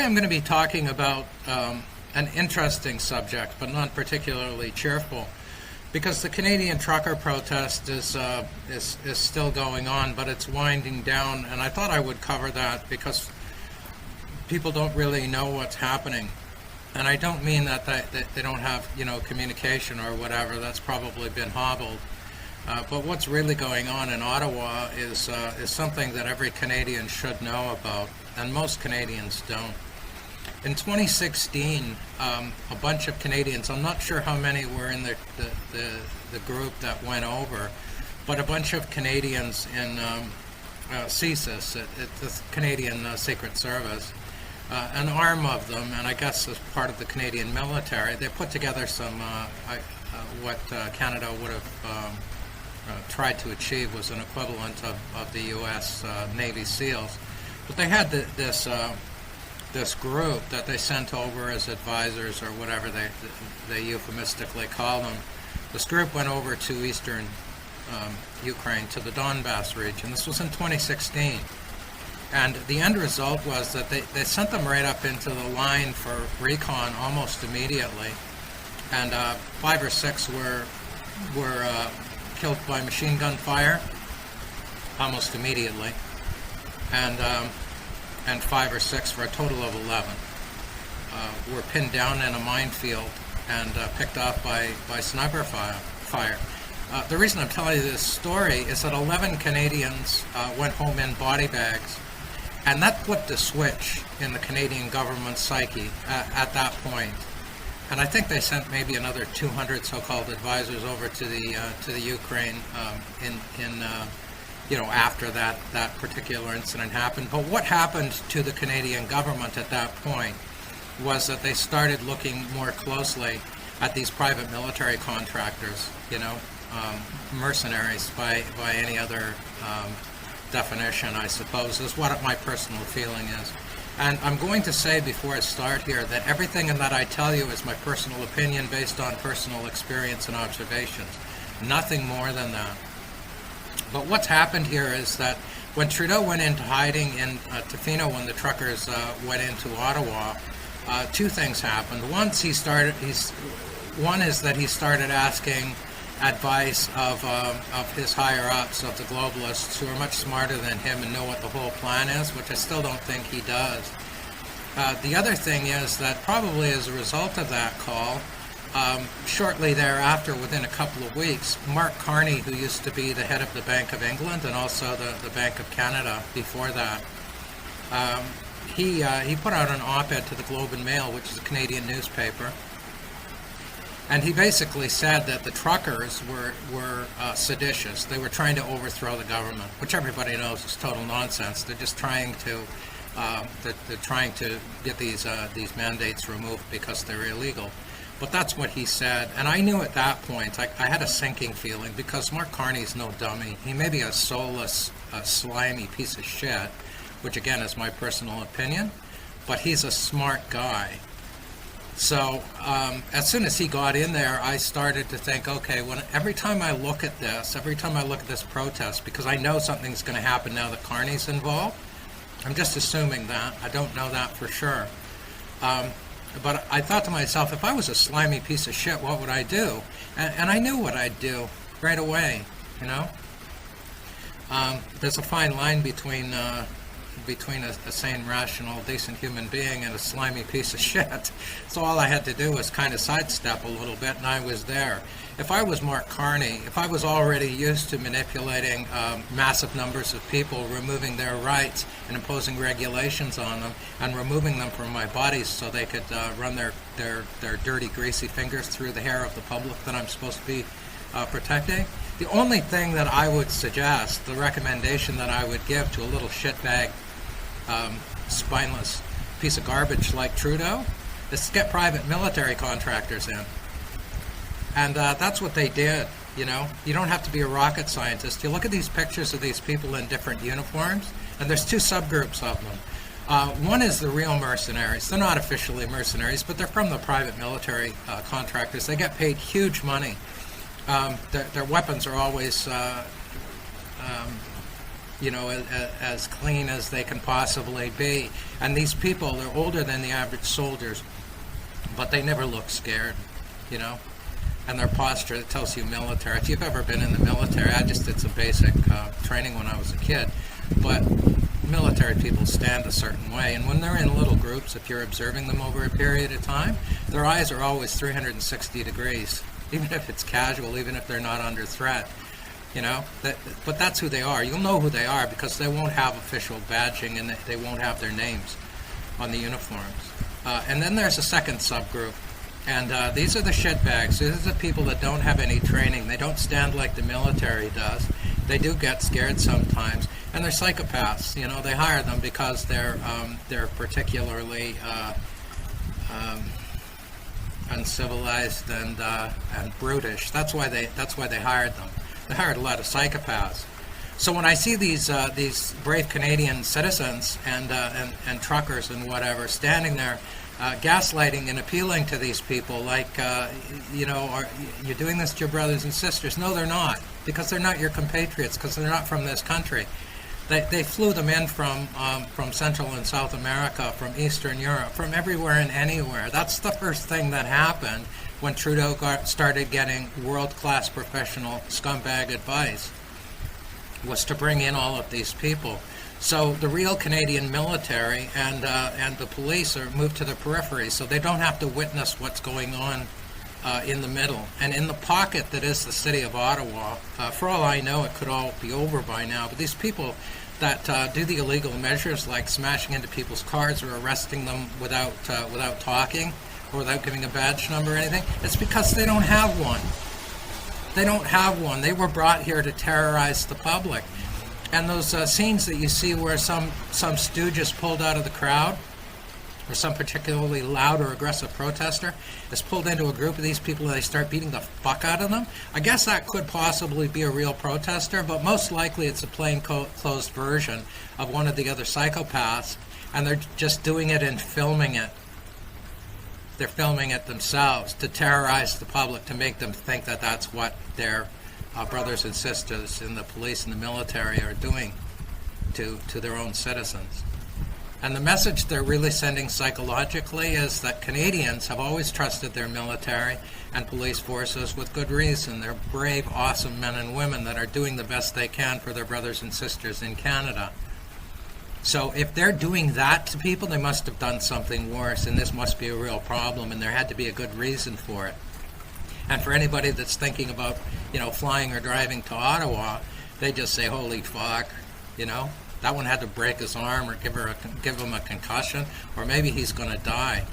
I'm going to be talking about an interesting subject, but not particularly cheerful, because the Canadian trucker protest is still going on, but it's winding down, and I thought I would cover that because people don't really know what's happening. And I don't mean that they don't have, communication or whatever. That's probably been hobbled. But what's really going on in Ottawa is something that every Canadian should know about, and most Canadians don't. In 2016, a bunch of Canadians, I'm not sure how many were in the group that went over, but a bunch of Canadians in CSIS, the Canadian Secret Service, an arm of them, and I guess as part of the Canadian military, they put together some, what Canada would have tried to achieve was an equivalent of the U.S. Navy SEALs. But they had this group that they sent over as advisors, or whatever they euphemistically call them. This group went over to eastern Ukraine, to the Donbass region. This was in 2016. And the end result was that they sent them right up into the line for recon almost immediately. And 5 or 6 were killed by machine gun fire almost immediately. And 5 or 6, for a total of 11, were pinned down in a minefield and picked off by sniper fire. The reason I'm telling you this story is that 11 Canadians went home in body bags, and that flipped a switch in the Canadian government's psyche at that point. And I think they sent maybe another 200 so-called advisors over to the Ukraine after that particular incident happened. But what happened to the Canadian government at that point was that they started looking more closely at these private military contractors, mercenaries by any other definition, I suppose, is what my personal feeling is. And I'm going to say before I start here that everything that I tell you is my personal opinion based on personal experience and observations. Nothing more than that. But what's happened here is that when Trudeau went into hiding in Tofino, when the truckers went into Ottawa, 2 things happened. One is that he started asking advice of his higher-ups, of the globalists, who are much smarter than him and know what the whole plan is, which I still don't think he does. The other thing is that probably as a result of that call, shortly thereafter, within a couple of weeks, Mark Carney, who used to be the head of the Bank of England and also the Bank of Canada before that, he put out an op-ed to the Globe and Mail, which is a Canadian newspaper, and he basically said that the truckers were seditious. They were trying to overthrow the government, which everybody knows is total nonsense. They're just trying to get these mandates removed because they're illegal. But that's what he said, and I knew at that point, I had a sinking feeling, because Mark Carney's no dummy. He may be a soulless, slimy piece of shit, which again is my personal opinion, but he's a smart guy. So as soon as he got in there, I started to think, okay, every time I look at this protest, because I know something's going to happen now that Carney's involved, I'm just assuming that. I don't know that for sure. But I thought to myself, if I was a slimy piece of shit, what would I do? And I knew what I'd do right away, There's a fine line between a sane, rational, decent human being and a slimy piece of shit. So all I had to do was kind of sidestep a little bit, and I was there. If I was Mark Carney, if I was already used to manipulating massive numbers of people, removing their rights and imposing regulations on them, and removing them from my body so they could run their dirty, greasy fingers through the hair of the public that I'm supposed to be protecting, the only thing that I would suggest, the recommendation that I would give to a little shitbag, spineless piece of garbage like Trudeau, is to get private military contractors in. And that's what they did, You don't have to be a rocket scientist. You look at these pictures of these people in different uniforms, and there's 2 subgroups of them. One is the real mercenaries. They're not officially mercenaries, but they're from the private military contractors. They get paid huge money. Their weapons are always as clean as they can possibly be. And these people, they're older than the average soldiers, but they never look scared, and their posture, it tells you military. If you've ever been in the military, I just did some basic training when I was a kid, but military people stand a certain way, and when they're in little groups, if you're observing them over a period of time, their eyes are always 360 degrees, even if it's casual, even if they're not under threat. But that's who they are. You'll know who they are because they won't have official badging, and they won't have their names on the uniforms. And then there's a second subgroup, and these are the shitbags. These are the people that don't have any training. They don't stand like the military does. They do get scared sometimes, and they're psychopaths. They hire them because they're particularly uncivilized and brutish. That's why they hired them. They hired a lot of psychopaths. So when I see these brave Canadian citizens and truckers and whatever standing there, gaslighting and appealing to these people, like, you're doing this to your brothers and sisters. No, they're not, because they're not your compatriots, because they're not from this country. They flew them in from Central and South America, from Eastern Europe, from everywhere and anywhere. That's the first thing that happened when Trudeau started getting world-class professional scumbag advice, was to bring in all of these people. So the real Canadian military and the police are moved to the periphery, so they don't have to witness what's going on in the middle. And in the pocket that is the city of Ottawa, for all I know, it could all be over by now, but these people that do the illegal measures like smashing into people's cars or arresting them without talking or without giving a badge number or anything, it's because they don't have one. They don't have one. They were brought here to terrorize the public. And those scenes that you see where some stooge is pulled out of the crowd, or some particularly loud or aggressive protester is pulled into a group of these people and they start beating the fuck out of them, I guess that could possibly be a real protester, but most likely it's a plain-clothes version of one of the other psychopaths, and they're just doing it and filming it. They're filming it themselves to terrorize the public, to make them think that that's what their brothers and sisters in the police and the military are doing to their own citizens. And the message they're really sending psychologically is that Canadians have always trusted their military and police forces with good reason. They're brave, awesome men and women that are doing the best they can for their brothers and sisters in Canada. So if they're doing that to people, they must have done something worse, and this must be a real problem, and there had to be a good reason for it. And for anybody that's thinking about, flying or driving to Ottawa, they just say, holy fuck, that one had to break his arm or give him a concussion, or maybe he's going to die.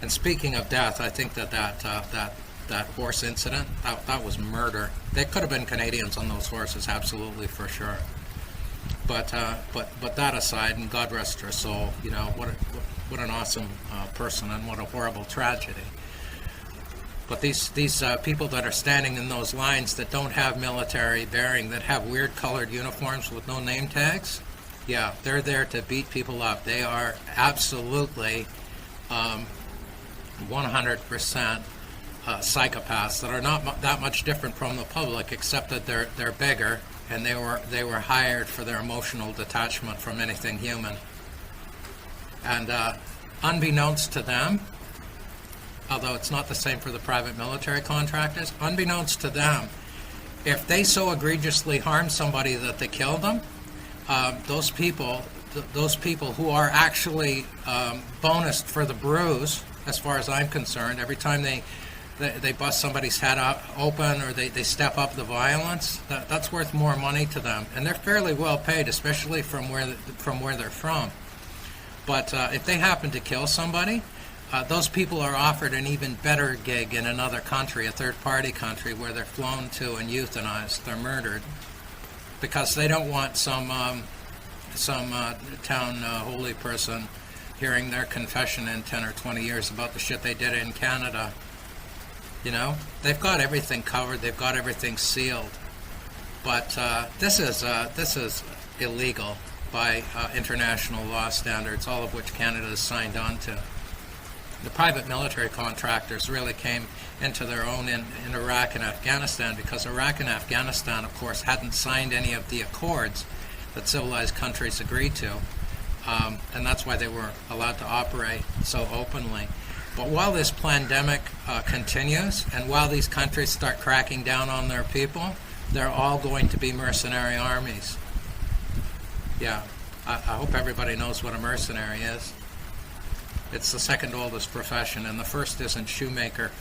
And speaking of death, I think that horse incident, that was murder. They could have been Canadians on those horses, absolutely, for sure. But that aside, and God rest her soul, what an awesome person, and what a horrible tragedy. But these people that are standing in those lines that don't have military bearing, that have weird colored uniforms with no name tags, yeah, they're there to beat people up. They are absolutely 100% psychopaths that are not that much different from the public, except that they're bigger, and they were hired for their emotional detachment from anything human. And unbeknownst to them, although it's not the same for the private military contractors, unbeknownst to them, if they so egregiously harm somebody that they kill them, those people who are actually bonused for the bruise, as far as I'm concerned, every time they bust somebody's head open or they step up the violence, that's worth more money to them, and they're fairly well paid, especially from where they're from. But if they happen to kill somebody, those people are offered an even better gig in another country, a third-party country, where they're flown to and euthanized. They're murdered because they don't want some town holy person hearing their confession in 10 or 20 years about the shit they did in Canada. They've got everything covered. They've got everything sealed. But this is illegal by international law standards, all of which Canada has signed on to. The private military contractors really came into their own in Iraq and Afghanistan, because Iraq and Afghanistan, of course, hadn't signed any of the accords that civilized countries agree to. And that's why they were allowed to operate so openly. But while this pandemic continues, and while these countries start cracking down on their people, they're all going to be mercenary armies. Yeah, I hope everybody knows what a mercenary is. It's the second oldest profession, and the first isn't shoemaker.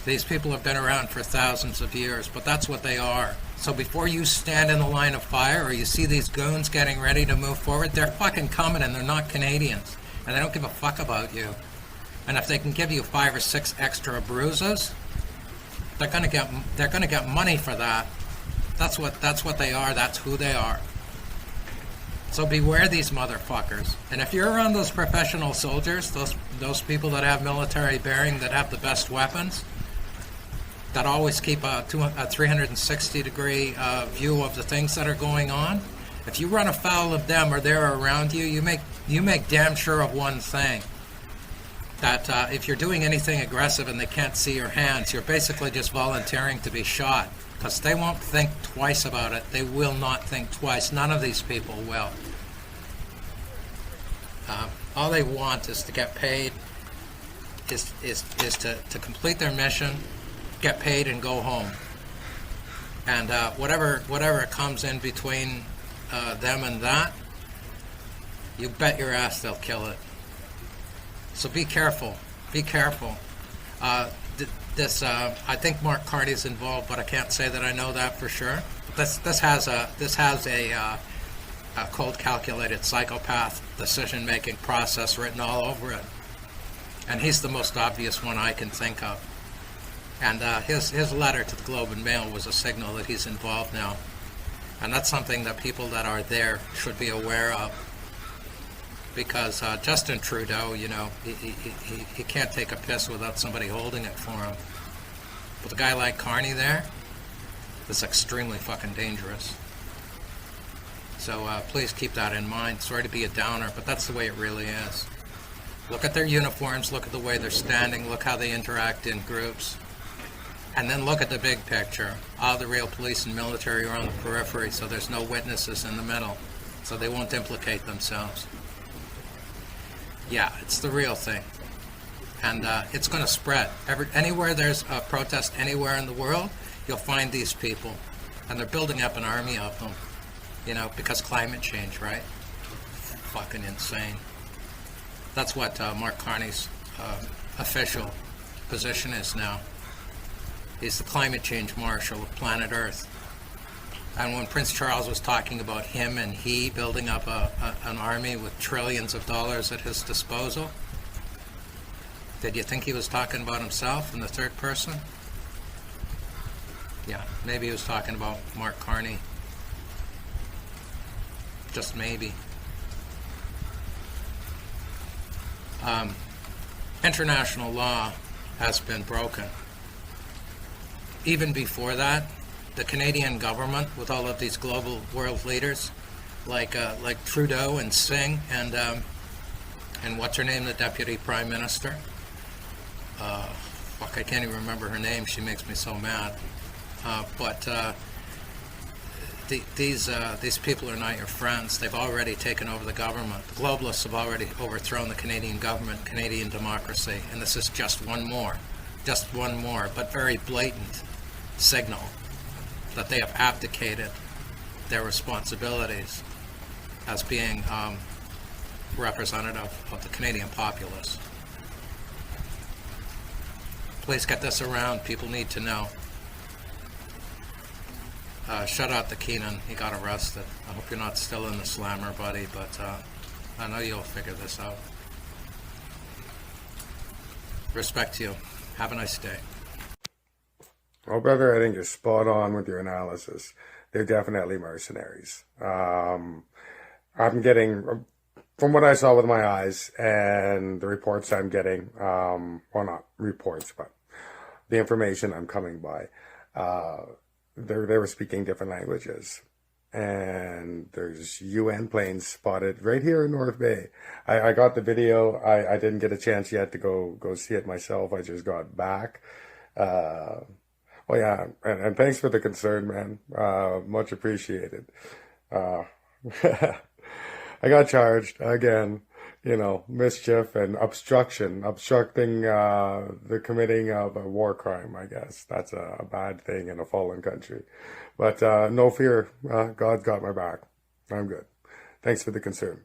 These people have been around for thousands of years, but that's what they are. So before you stand in the line of fire or you see these goons getting ready to move forward, they're fucking coming, and they're not Canadians. And they don't give a fuck about you. And if they can give you 5 or 6 extra bruises, they're gonna get money for that. That's what they are. That's who they are. So beware these motherfuckers. And if you're around those professional soldiers, those people that have military bearing, that have the best weapons, that always keep a 360-degree view of the things that are going on, if you run afoul of them or they're around you, you make damn sure of one thing. That if you're doing anything aggressive and they can't see your hands, you're basically just volunteering to be shot. Because they won't think twice about it. They will not think twice. None of these people will. All they want is to get paid, is to complete their mission, get paid, and go home. And whatever comes in between them and that, you bet your ass they'll kill it. So be careful. Be careful. I think Mark Carney's involved, but I can't say that I know that for sure. This has a cold, calculated psychopath decision-making process written all over it, and he's the most obvious one I can think of. And his letter to the Globe and Mail was a signal that he's involved now, and that's something that people that are there should be aware of. Because Justin Trudeau, you know, he can't take a piss without somebody holding it for him. But a guy like Carney there is extremely fucking dangerous. So please keep that in mind. Sorry to be a downer, but that's the way it really is. Look at their uniforms, look at the way they're standing, look how they interact in groups. And then look at the big picture. All the real police and military are on the periphery, so there's no witnesses in the middle. So they won't implicate themselves. Yeah, it's the real thing. And it's going to spread. Anywhere there's a protest anywhere in the world, you'll find these people. And they're building up an army of them. You know, because climate change, right? Fucking insane. That's what Mark Carney's official position is now. He's the climate change marshal of planet Earth. And when Prince Charles was talking about him and he building up an army with trillions of dollars at his disposal, did you think he was talking about himself in the third person? Yeah, maybe he was talking about Mark Carney. Just maybe. International law has been broken. Even before that, the Canadian government, with all of these global world leaders, like Trudeau and Singh and what's her name, the Deputy Prime Minister. Fuck, I can't even remember her name. She makes me so mad. These people are not your friends. They've already taken over the government. The globalists have already overthrown the Canadian government, Canadian democracy, and this is just one more, but very blatant signal that they have abdicated their responsibilities as being representative of the Canadian populace. Please get this around. People need to know. Shout out to Keenan. He got arrested. I hope you're not still in the slammer, buddy, but I know you'll figure this out. Respect to you. Have a nice day. Well, brother, I think you're spot on with your analysis. They're definitely mercenaries. I'm getting, from what I saw with my eyes and the reports I'm getting, well, not reports, but the information I'm coming by, they were speaking different languages. And there's UN planes spotted right here in North Bay. I got the video. I didn't get a chance yet to go see it myself. I just got back. Well, yeah, and thanks for the concern, man. Much appreciated. Uh, I got charged again, mischief and obstructing the committing of a war crime. I guess that's a bad thing in a fallen country, but no fear. God's got my back. I'm good. Thanks for the concern.